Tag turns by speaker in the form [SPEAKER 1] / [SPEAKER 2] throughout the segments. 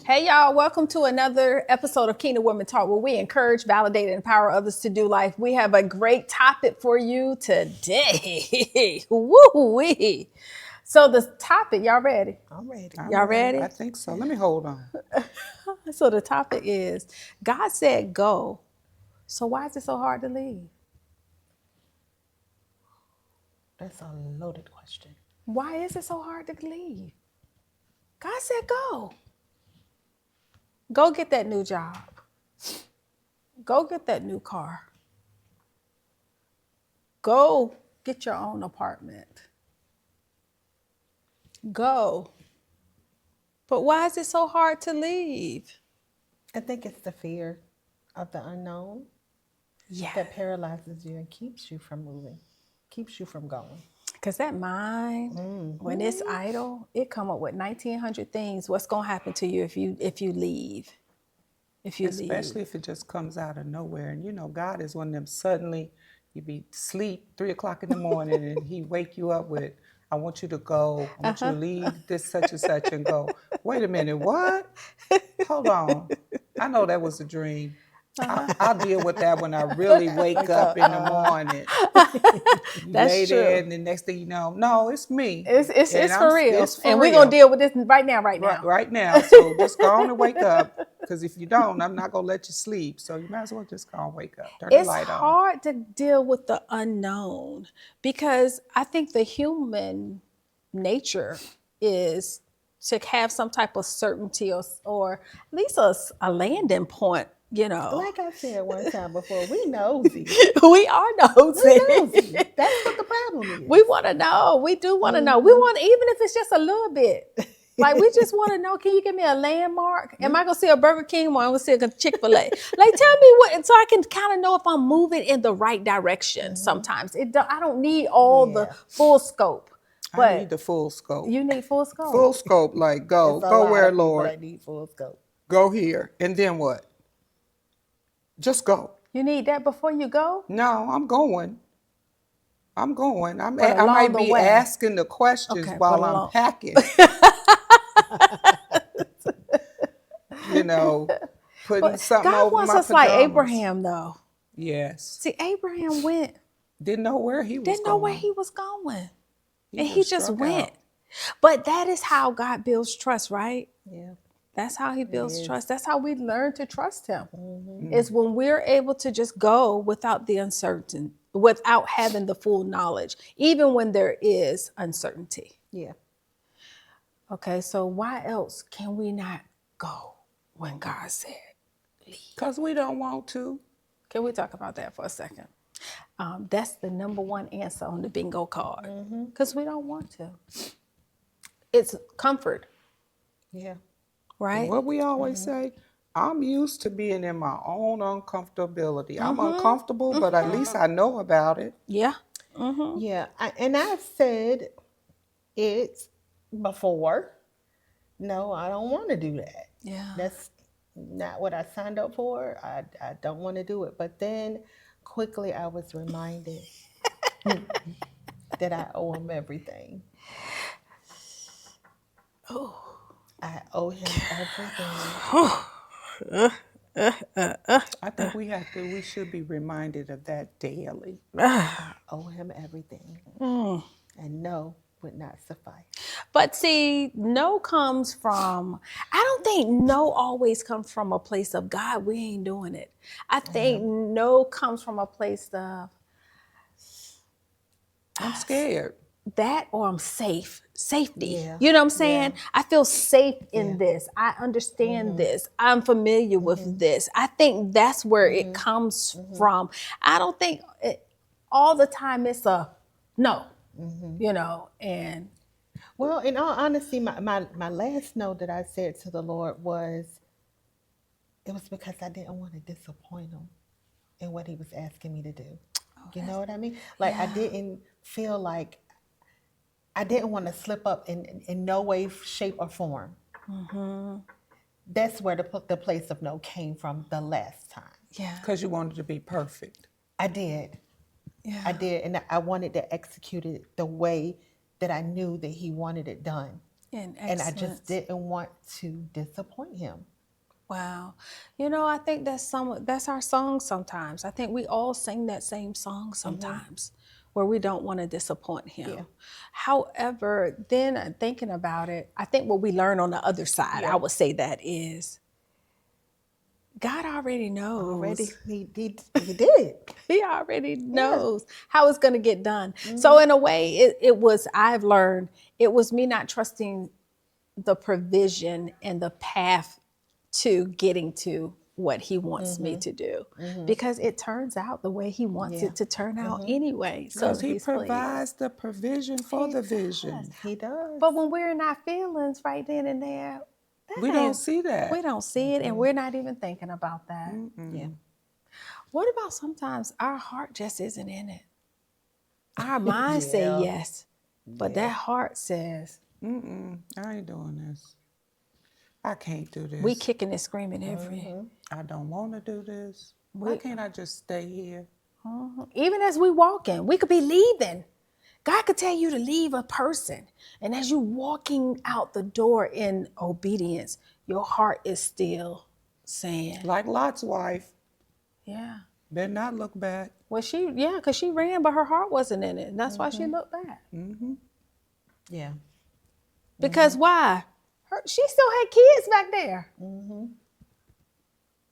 [SPEAKER 1] Hey y'all, welcome to another episode of Kingdom Women Talk, where we encourage, validate, and empower others to do life. We have a great topic for you today. Woo-wee. So the topic, y'all ready?
[SPEAKER 2] I'm ready.
[SPEAKER 1] Y'all ready?
[SPEAKER 2] I think so. Let me hold on.
[SPEAKER 1] So the topic is, God said go. So why is it so hard to leave?
[SPEAKER 2] That's a loaded question.
[SPEAKER 1] Why is it so hard to leave? God said go. Go get that new job. Go get that new car. Go get your own apartment. Go. But why is it so hard to leave?
[SPEAKER 2] I think it's the fear of the unknown
[SPEAKER 1] Yeah.
[SPEAKER 2] that paralyzes you and keeps you from moving, keeps you from going.
[SPEAKER 1] Because that mind, when it's idle, it come up with 1,900 things. What's going to happen to you if you leave?
[SPEAKER 2] Especially if it just comes out of nowhere. And you know, God is one of them suddenly, you be asleep 3 o'clock in the morning and he wake you up with, I want you to go. I want you to leave this such and such and go. Wait a minute, what? Hold on. I know that was a dream. I'll deal with that when I really wake up in the morning. You
[SPEAKER 1] That's
[SPEAKER 2] lay
[SPEAKER 1] true.
[SPEAKER 2] there and the next thing you know, no, it's me.
[SPEAKER 1] It's for real.
[SPEAKER 2] It's for
[SPEAKER 1] and we're
[SPEAKER 2] real.
[SPEAKER 1] going to deal with this right now.
[SPEAKER 2] Right now. So just go on and wake up. Because if you don't, I'm not going to let you sleep. So you might as well just go and wake up. Turn the
[SPEAKER 1] It's
[SPEAKER 2] light on.
[SPEAKER 1] hard to deal with the unknown because I think the human nature is to have some type of certainty or at least a landing point, you know.
[SPEAKER 2] Like I said one time before, we nosy.
[SPEAKER 1] We are nosy.
[SPEAKER 2] We nosy. That's what the problem is.
[SPEAKER 1] We want to know. We do want to know. We want, even if it's just a little bit. Like, we just want to know, can you give me a landmark? Am I going to see a Burger King or am I going to see a Chick-fil-A? Like, tell me what, so I can kind of know if I'm moving in the right direction sometimes. I don't need all the full scope. But
[SPEAKER 2] I need the full scope.
[SPEAKER 1] You need full scope.
[SPEAKER 2] Full scope, like go where, Lord? I need full scope. Go here. And then what? Just go.
[SPEAKER 1] You need that before you go?
[SPEAKER 2] No, I'm going. I might be asking the questions while I'm packing. You know, putting something
[SPEAKER 1] God
[SPEAKER 2] over
[SPEAKER 1] wants
[SPEAKER 2] my
[SPEAKER 1] us
[SPEAKER 2] pajamas.
[SPEAKER 1] like Abraham, though.
[SPEAKER 2] Yes.
[SPEAKER 1] See, Abraham
[SPEAKER 2] didn't know where he was
[SPEAKER 1] going. And he just went.
[SPEAKER 2] Out.
[SPEAKER 1] But that is how God builds trust, right?
[SPEAKER 2] Yeah.
[SPEAKER 1] That's how he builds trust. That's how we learn to trust him. It's when we're able to just go without the uncertainty, without having the full knowledge, even when there is uncertainty.
[SPEAKER 2] Yeah.
[SPEAKER 1] Okay, so why else can we not go when God said leave?
[SPEAKER 2] Because we don't want to.
[SPEAKER 1] Can we talk about that for a second? That's the number one answer on the bingo card. Because we don't want to. It's comfort.
[SPEAKER 2] Yeah.
[SPEAKER 1] Right?
[SPEAKER 2] What we always say, I'm used to being in my own uncomfortability. I'm uncomfortable, but at least I know about it.
[SPEAKER 1] Yeah.
[SPEAKER 3] Yeah. And I've said it before. No, I don't want to do that.
[SPEAKER 1] Yeah.
[SPEAKER 3] That's not what I signed up for. I don't want to do it. But then quickly I was reminded that I owe him everything.
[SPEAKER 1] Oh.
[SPEAKER 3] I owe him everything.
[SPEAKER 2] I think we should be reminded of that daily.
[SPEAKER 3] I owe him everything. And no would not suffice.
[SPEAKER 1] But see, no comes from, I don't think no always comes from a place of God, we ain't doing it. I think no comes from a place of,
[SPEAKER 2] I'm scared.
[SPEAKER 1] That or I'm safety.
[SPEAKER 3] Yeah.
[SPEAKER 1] You know what I'm saying?
[SPEAKER 3] Yeah.
[SPEAKER 1] I feel safe in this. I understand this. I'm familiar with this. I think that's where it comes from. I don't think all the time it's a no, you know, and.
[SPEAKER 3] Well, in all honesty, my last no that I said to the Lord was, it was because I didn't want to disappoint him in what he was asking me to do. You know what I mean? Like I didn't feel like I didn't want to slip up in no way, shape, or form. That's where the place of no came from the last time.
[SPEAKER 1] Yeah.
[SPEAKER 2] Because you wanted to be perfect.
[SPEAKER 3] I did.
[SPEAKER 1] Yeah.
[SPEAKER 3] I did. And I wanted to execute it the way that I knew that he wanted it done.
[SPEAKER 1] And
[SPEAKER 3] I just didn't want to disappoint him.
[SPEAKER 1] Wow. You know, I think that's our song sometimes. I think we all sing that same song sometimes where we don't want to disappoint him.
[SPEAKER 3] Yeah.
[SPEAKER 1] However, then thinking about it, I think what we learn on the other side, I would say that is God already knows.
[SPEAKER 3] Already, he did.
[SPEAKER 1] He already knows how it's going to get done. So in a way, I've learned, it was me not trusting the provision and the path to getting to what he wants me to do, because it turns out the way he wants it to turn out anyway. So
[SPEAKER 2] Because he provides the provision for the vision.
[SPEAKER 3] He does.
[SPEAKER 1] But when we're in our feelings right then and there,
[SPEAKER 2] We don't see that.
[SPEAKER 1] we don't see it, and we're not even thinking about that.
[SPEAKER 3] Yeah.
[SPEAKER 1] What about sometimes our heart just isn't in it? Our mind say yes, but that heart says,
[SPEAKER 2] I ain't doing this. I can't do this.
[SPEAKER 1] we kicking and screaming every.
[SPEAKER 2] I don't want to do this. Why can't I just stay here?
[SPEAKER 1] Even as we walking, we could be leaving. God could tell you to leave a person. And as you walking out the door in obedience, your heart is still saying,
[SPEAKER 2] Like Lot's wife.
[SPEAKER 1] yeah.
[SPEAKER 2] Better not look back.
[SPEAKER 1] Well, because she ran, but her heart wasn't in it. And that's why she looked back.
[SPEAKER 3] Yeah.
[SPEAKER 1] Because why? She still had kids back there.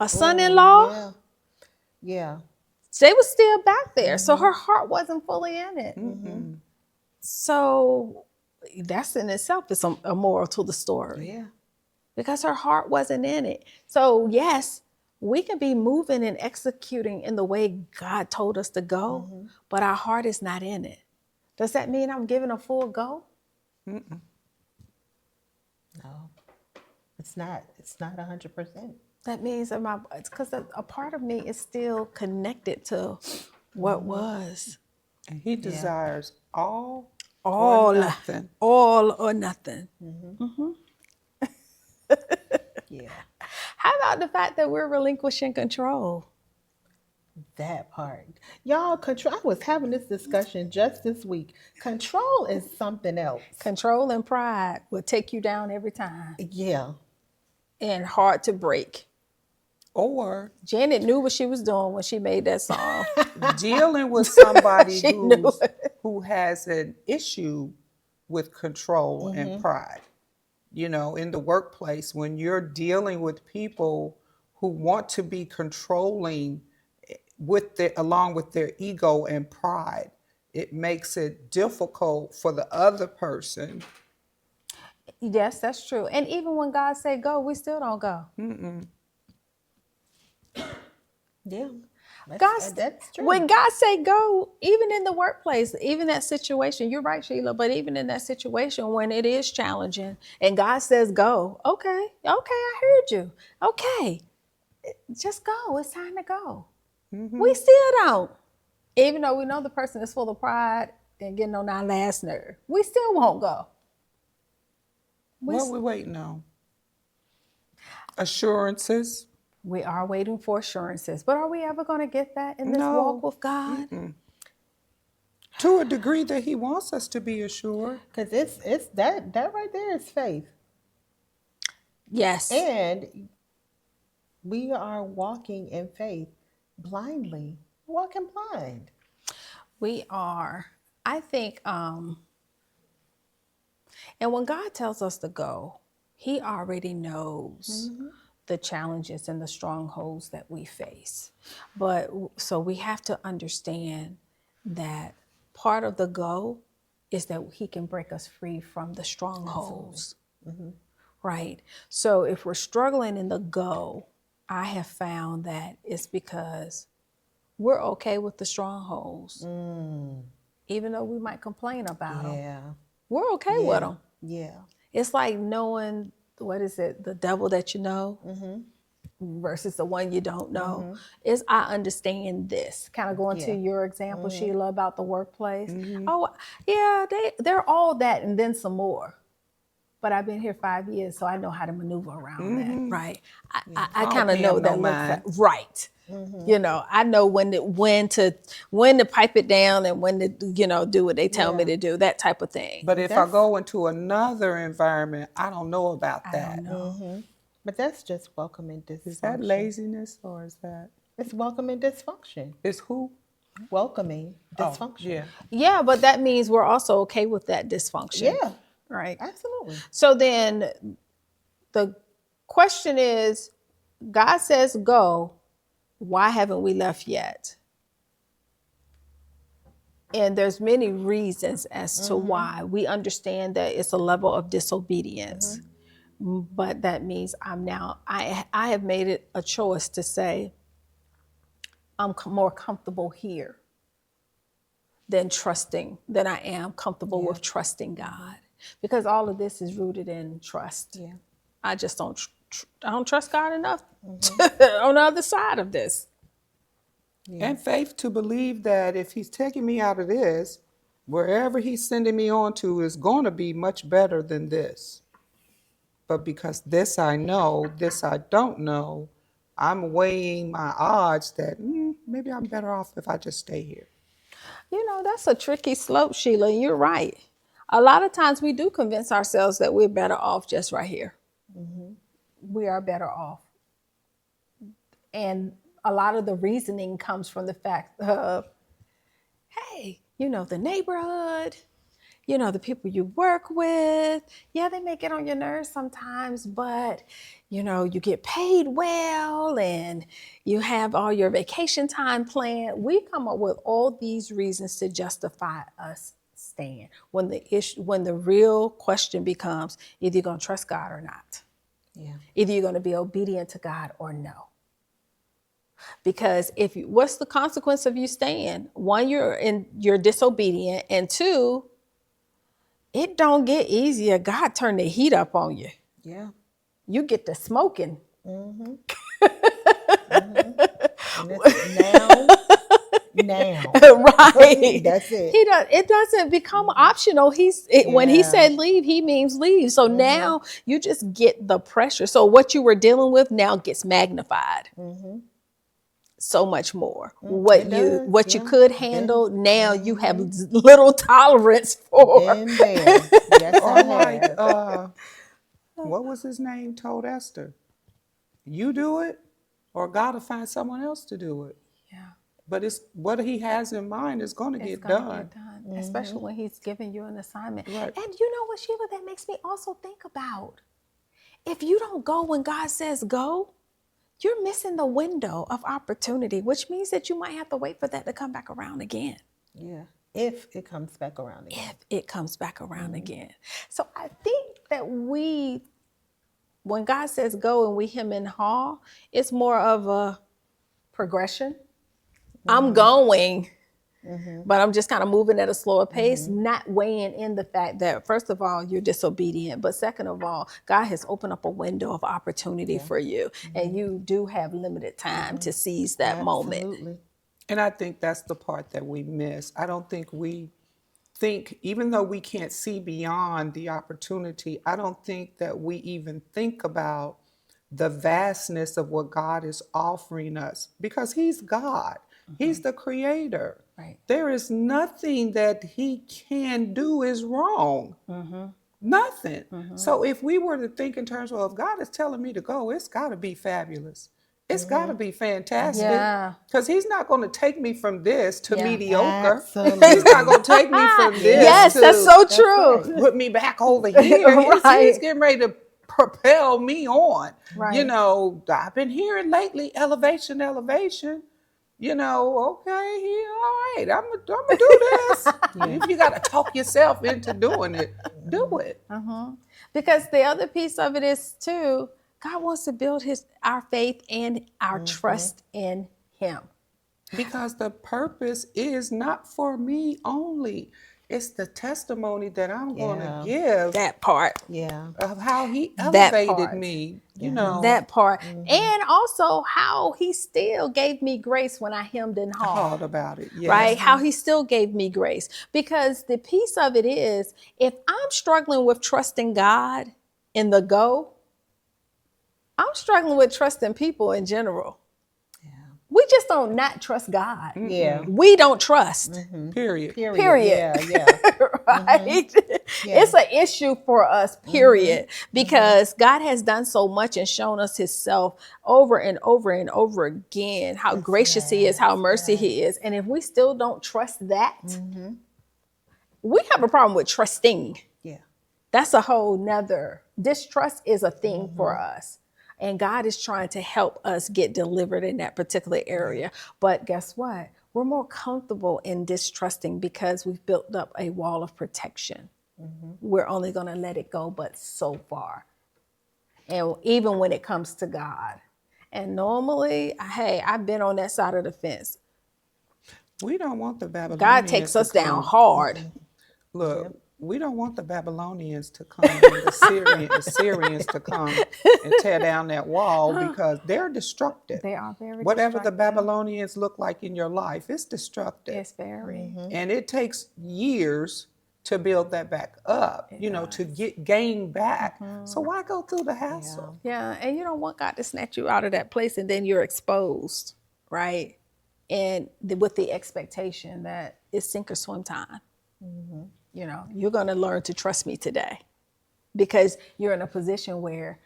[SPEAKER 1] A son-in-law.
[SPEAKER 3] Yeah. Yeah.
[SPEAKER 1] They was still back there. So her heart wasn't fully in it. So that's in itself is a moral to the story.
[SPEAKER 3] Yeah.
[SPEAKER 1] Because her heart wasn't in it. So yes, we can be moving and executing in the way God told us to go, but our heart is not in it. Does that mean I'm giving a full go?
[SPEAKER 3] No. It's not 100%.
[SPEAKER 1] That means that it's because a part of me is still connected to what was.
[SPEAKER 2] And he desires all
[SPEAKER 1] All
[SPEAKER 2] or nothing.
[SPEAKER 1] All or nothing.
[SPEAKER 3] Yeah.
[SPEAKER 1] How about the fact that we're relinquishing control?
[SPEAKER 3] That part. Y'all, control. I was having this discussion just this week. Control is something else.
[SPEAKER 1] Control and pride will take you down every time
[SPEAKER 3] Yeah.
[SPEAKER 1] and hard to break.
[SPEAKER 2] Or
[SPEAKER 1] Janet knew what she was doing when she made that song.
[SPEAKER 2] dealing with somebody
[SPEAKER 1] She knew
[SPEAKER 2] who has an issue with control and pride. You know, in the workplace, when you're dealing with people who want to be controlling along with their ego and pride, it makes it difficult for the other person.
[SPEAKER 1] Yes, that's true. And even when God said go, we still don't go.
[SPEAKER 3] Yeah. That's true.
[SPEAKER 1] When God say go, even in the workplace, even that situation, you're right, Sheila, but even in that situation when it is challenging and God says go, okay, I heard you. Okay, just go. It's time to go. We still don't. Even though we know the person is full of pride and getting on our last nerve, we still won't go.
[SPEAKER 2] What are we waiting on? Assurances.
[SPEAKER 1] We are waiting for assurances, but are we ever going to get that in this
[SPEAKER 2] No.
[SPEAKER 1] walk with God?
[SPEAKER 2] To a degree that he wants us to be assured.
[SPEAKER 3] Because it's that right there is faith.
[SPEAKER 1] Yes.
[SPEAKER 3] And we are walking in faith blindly, walking blind.
[SPEAKER 1] We are. I think, and when God tells us to go, he already knows the challenges and the strongholds that we face. But so we have to understand that part of the go is that he can break us free from the strongholds. Right? So if we're struggling in the go, I have found that it's because we're okay with the strongholds. Even though we might complain about them.
[SPEAKER 3] Yeah.
[SPEAKER 1] We're okay with them.
[SPEAKER 3] Yeah.
[SPEAKER 1] It's like knowing, what is it, the devil that you know? versus the one you don't know is I understand this. Kind of going to your example, Sheila, about the workplace. Oh, yeah, they're all that and then some more. But I've been here 5 years, so I know how to maneuver around that, right? I kind of know that look right. You know, I know when to pipe it down and when to do what they tell me to do, that type of thing.
[SPEAKER 2] But if I go into another environment, I don't know about that.
[SPEAKER 1] I don't know.
[SPEAKER 3] But that's just welcoming dysfunction.
[SPEAKER 2] Is that laziness or is that?
[SPEAKER 3] It's welcoming dysfunction.
[SPEAKER 2] It's who?
[SPEAKER 3] Welcoming dysfunction.
[SPEAKER 1] Yeah, but that means we're also okay with that dysfunction.
[SPEAKER 3] Yeah.
[SPEAKER 1] Right.
[SPEAKER 3] Absolutely.
[SPEAKER 1] So then the question is, God says go. Why haven't we left yet? And there's many reasons as to why. We understand that it's a level of disobedience. But that means I have made it a choice to say, I'm more comfortable here than I am comfortable with trusting God. Because all of this is rooted in trust. Yeah. I just don't trust God enough on the other side of this.
[SPEAKER 2] Yeah. And faith to believe that if he's taking me out of this, wherever he's sending me on to is going to be much better than this. But because this I know, this I don't know, I'm weighing my odds that maybe I'm better off if I just stay here.
[SPEAKER 1] You know, that's a tricky slope, Sheila. You're right. A lot of times we do convince ourselves that we're better off just right here. We are better off. And a lot of the reasoning comes from the fact of, hey, the neighborhood, the people you work with, yeah, they may get on your nerves sometimes, but, you get paid well and you have all your vacation time planned. We come up with all these reasons to justify us staying when the real question becomes, either you're going to trust God or not. Yeah. Either you're going to be obedient to God or no. Because what's the consequence of you staying? One, you're disobedient, and two, it don't get easier. God turned the heat up on you. Yeah. You get to smoking. And it's now. Right. That's it. It doesn't become optional. When he said leave, he means leave. So now you just get the pressure. So what you were dealing with now gets magnified. So much more. What you could handle, now you have little tolerance for.
[SPEAKER 3] Yes,
[SPEAKER 2] what was his name told Esther? You do it, or God will find someone else to do it. Yeah. But it's what he has in mind is going to get done.
[SPEAKER 1] Especially when he's giving you an assignment.
[SPEAKER 2] Right.
[SPEAKER 1] And you know what, Sheila, that makes me also think about, if you don't go when God says go, you're missing the window of opportunity, which means that you might have to wait for that to come back around again.
[SPEAKER 3] Yeah, if it comes back around again.
[SPEAKER 1] If it comes back around again. So I think that when God says go and we hem and haw, it's more of a progression. I'm going, but I'm just kind of moving at a slower pace, not weighing in the fact that, first of all, you're disobedient. But second of all, God has opened up a window of opportunity for you. And you do have limited time to seize that moment.
[SPEAKER 2] And I think that's the part that we miss. I don't think we think, even though we can't see beyond the opportunity, I don't think that we even think about the vastness of what God is offering us, because he's God. He's the creator. Right. There is nothing that he can do is wrong. Nothing. So if we were to think in terms of, if God is telling me to go, it's got to be fabulous. It's got to be fantastic. Because he's not going to take me from this to mediocre. Absolutely. He's not going to take me from this
[SPEAKER 1] yes,
[SPEAKER 2] to,
[SPEAKER 1] that's so true.
[SPEAKER 2] Put me back over here. He's getting ready to propel me on. Right. I've been hearing lately, elevation. Okay, all right, I'm gonna do this. If you got to talk yourself into doing it, do it.
[SPEAKER 1] Because the other piece of it is too, God wants to build our faith and our trust in him.
[SPEAKER 2] Because the purpose is not for me only. It's the testimony that I'm going to
[SPEAKER 3] Yeah.
[SPEAKER 2] give
[SPEAKER 1] That part.
[SPEAKER 3] Yeah.
[SPEAKER 2] of how he
[SPEAKER 1] That
[SPEAKER 2] elevated
[SPEAKER 1] part.
[SPEAKER 2] me, you
[SPEAKER 3] Yeah.
[SPEAKER 2] know,
[SPEAKER 1] That part.
[SPEAKER 3] Mhm.
[SPEAKER 1] And also how he still gave me grace when I hemmed and
[SPEAKER 2] hard
[SPEAKER 1] hawed.
[SPEAKER 2] about it. Yes.
[SPEAKER 1] Right? How he still gave me grace. Because the piece of it is, if I'm struggling with trusting God in the go, I'm struggling with trusting people in general.
[SPEAKER 3] Yeah.
[SPEAKER 1] We just don't not trust God.
[SPEAKER 3] Yeah.
[SPEAKER 1] We don't trust.
[SPEAKER 3] Mhm.
[SPEAKER 2] Period.
[SPEAKER 1] Period.
[SPEAKER 3] Yeah. Yeah.
[SPEAKER 1] Right?
[SPEAKER 3] Yeah.
[SPEAKER 1] It's an issue for us, period. Because God has done so much and shown us himself over and over and over again, how
[SPEAKER 3] Yes,
[SPEAKER 1] gracious he is, how mercy
[SPEAKER 3] yes.
[SPEAKER 1] he is. And if we still don't trust that,
[SPEAKER 3] Mhm.
[SPEAKER 1] we have a problem with trusting.
[SPEAKER 3] Yeah.
[SPEAKER 1] That's a whole nother, distrust is a thing for us. And God is trying to help us get delivered in that particular area. But guess what? We're more comfortable in distrusting because we've built up a wall of protection. We're only going to let it go, but so far. And even when it comes to God. And normally, hey, I've been on that side of the fence.
[SPEAKER 2] We don't want the Babylonians
[SPEAKER 1] God takes
[SPEAKER 2] to
[SPEAKER 1] us down
[SPEAKER 2] come.
[SPEAKER 1] hard.
[SPEAKER 2] Look, we don't want the Babylonians to come and the Syrians to come and tear down that wall because they're destructive.
[SPEAKER 1] They are very
[SPEAKER 2] Whatever the
[SPEAKER 1] destructive.
[SPEAKER 2] Babylonians look like in your life, it's destructive.
[SPEAKER 1] It's very.
[SPEAKER 2] And it takes years to build that back up, to gain back. So why go through the hassle?
[SPEAKER 1] Yeah, and you don't want God to snatch you out of that place and then you're exposed, right? And with the expectation that it's sink or swim time. You're going to learn to trust me today because you're in a position where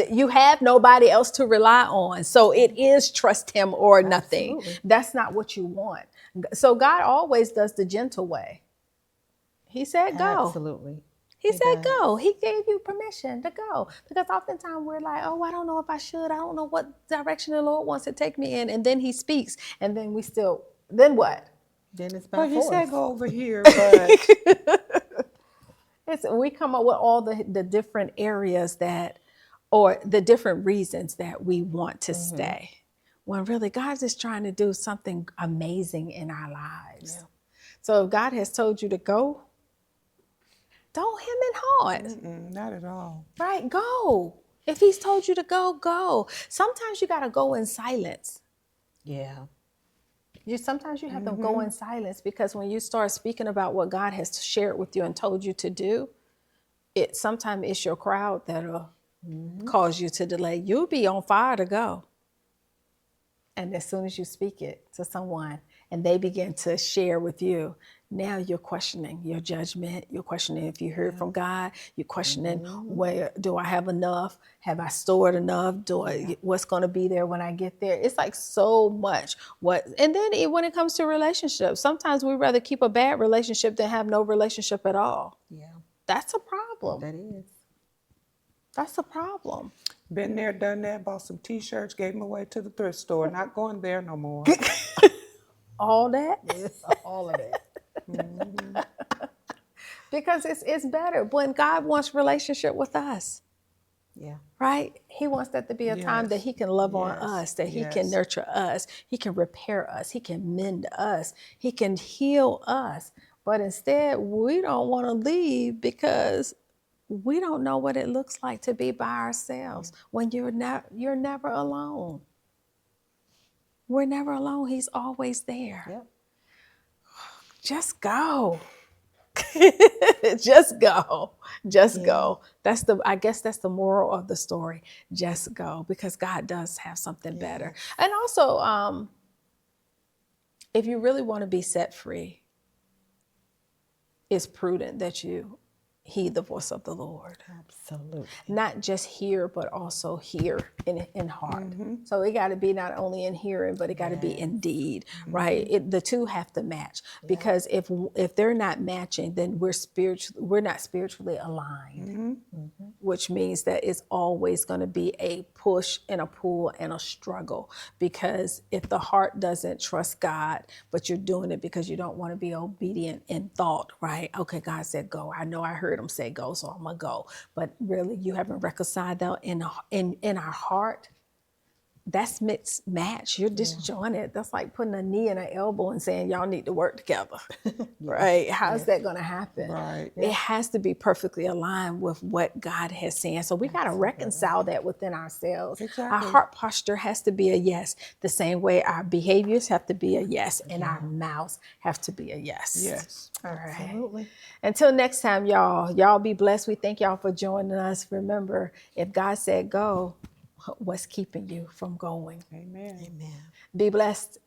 [SPEAKER 1] you have nobody else to rely on. So it is trust him or nothing.
[SPEAKER 3] Absolutely.
[SPEAKER 1] That's not what you want. So God always does the gentle way. He said, go.
[SPEAKER 3] Absolutely.
[SPEAKER 1] He said,
[SPEAKER 3] does.
[SPEAKER 1] go. He gave you permission to go. Because oftentimes we're like, oh, I don't know if I should. I don't know what direction the Lord wants to take me in. And then he speaks. And then then what?
[SPEAKER 3] Then it's by
[SPEAKER 2] Well, he
[SPEAKER 3] force.
[SPEAKER 2] said go over here, but
[SPEAKER 1] We come up with all the different areas or the different reasons that we want to stay. When really God's just trying to do something amazing in our lives.
[SPEAKER 3] Yeah.
[SPEAKER 1] So if God has told you to go, don't hem and haw.
[SPEAKER 2] not at all.
[SPEAKER 1] Right? Go. If he's told you to go, go. Sometimes you got to go in silence.
[SPEAKER 3] Yeah.
[SPEAKER 1] Sometimes you have to go in silence because when you start speaking about what God has shared with you and told you to do, sometimes it's your crowd that'll cause you to delay. You'll be on fire to go. And as soon as you speak it to someone and they begin to share with you, now you're questioning your judgment. You're questioning if you heard from God. You're questioning, where do I have enough? Have I stored enough? What's going to be there when I get there? It's like so much. And then when it comes to relationships, sometimes we'd rather keep a bad relationship than have no relationship at all.
[SPEAKER 3] Yeah.
[SPEAKER 1] That's a problem.
[SPEAKER 3] That is.
[SPEAKER 1] That's a problem.
[SPEAKER 2] Been there, done that, bought some t-shirts, gave them away to the thrift store. Not going there no more.
[SPEAKER 1] All that.
[SPEAKER 3] All of it.
[SPEAKER 1] Because it's better when God wants relationship with us,
[SPEAKER 3] Yeah.
[SPEAKER 1] right? He wants that to be a time that he can love on
[SPEAKER 2] Yes.
[SPEAKER 1] us, that he
[SPEAKER 2] Yes.
[SPEAKER 1] can nurture us, he can repair us, he can mend us, he can heal us. But instead, we don't want to leave because we don't know what it looks like to be by ourselves when you're never alone. We're never alone. He's always there.
[SPEAKER 3] Yep.
[SPEAKER 1] Just go. Just go. Just go. I guess that's the moral of the story. Just go, because God does have something better. And also, if you really want to be set free, it's prudent that you heed the voice of the Lord.
[SPEAKER 3] Absolutely.
[SPEAKER 1] Not just hear, but also hear in heart. So it got to be not only in hearing, but it got to be in deed, right? The two have to match, because if they're not matching, then we're not spiritually aligned, which means that it's always going to be a push and a pull and a struggle. Because if the heart doesn't trust God, but you're doing it because you don't want to be obedient in thought, right? Okay, God said go. I know I heard him say go, so I'm gonna go. But really, you haven't reconciled that in our heart. that's mismatched. You're disjointed. That's like putting a knee and an elbow and saying y'all need to work together. Right? How's that going to happen?
[SPEAKER 2] Right.
[SPEAKER 1] It has to be perfectly aligned with what God has said. So we got to reconcile that within ourselves.
[SPEAKER 2] Exactly.
[SPEAKER 1] Our heart posture has to be a yes, the same way our behaviors have to be a yes, and our mouths have to be a yes.
[SPEAKER 2] Yes.
[SPEAKER 1] All right.
[SPEAKER 3] Absolutely.
[SPEAKER 1] Until next time, y'all be blessed. We thank y'all for joining us. Remember, if God said go, what's keeping you from going?
[SPEAKER 2] Amen.
[SPEAKER 3] Amen.
[SPEAKER 1] Be blessed.